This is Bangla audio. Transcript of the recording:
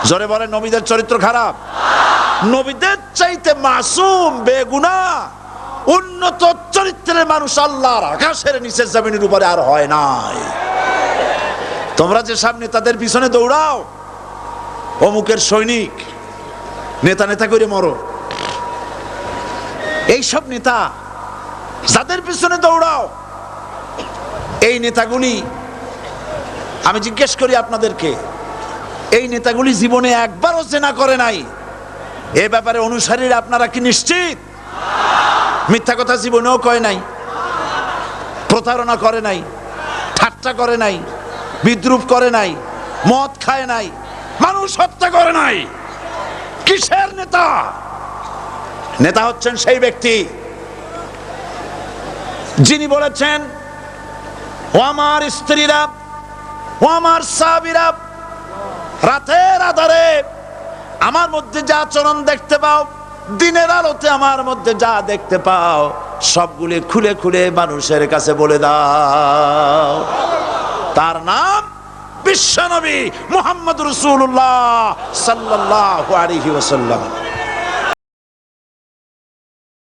জোরে বলেন নবীদের চরিত্র খারাপ? নবীদের চাইতে মাসুম বেগুনাহ উন্নত চরিত্রের মানুষ আল্লাহর আকাশের নিচে জমিনের উপরে আর হয় নাই। তোমরা যে সব নেতাদের পিছনে দৌড়াও, অমুকের সৈনিক, নেতা নেতা করে মরো, এইসব নেতা যাদের পিছনে দৌড়াও, এই নেতাগুলি, আমি জিজ্ঞেস করি আপনাদেরকে, এই নেতাগুলি জীবনে একবারও জেনা করে নাই। এ ব্যাপারে অনুসারীরা আপনারা কি নিশ্চিত? মিথ্যা কথা জীবনেও কয় নাই, প্রতারণা করে নাই, ঠাট্টা করে নাই, বিদ্রুপ করে নাই, মদ খায় নাই, মানুষ হত্যা করে নাই। কিসের নেতা? নেতা হচ্ছেন সেই ব্যক্তি যিনি বলেছেন, ও আমার স্ত্রীরা, ও আমার সাহাবীরা, রাতের আধারে আমার মধ্যে যা আচরণ দেখতে পাও, দিনের আলোতে আমার মধ্যে যা দেখতে পাও, সবগুলি খুলে খুলে মানুষের কাছে বলে দাও। তার নাম বিশ্বনবী মুহাম্মদ রাসূলুল্লাহ সাল্লাল্লাহু আলাইহি ওয়াসাল্লাম।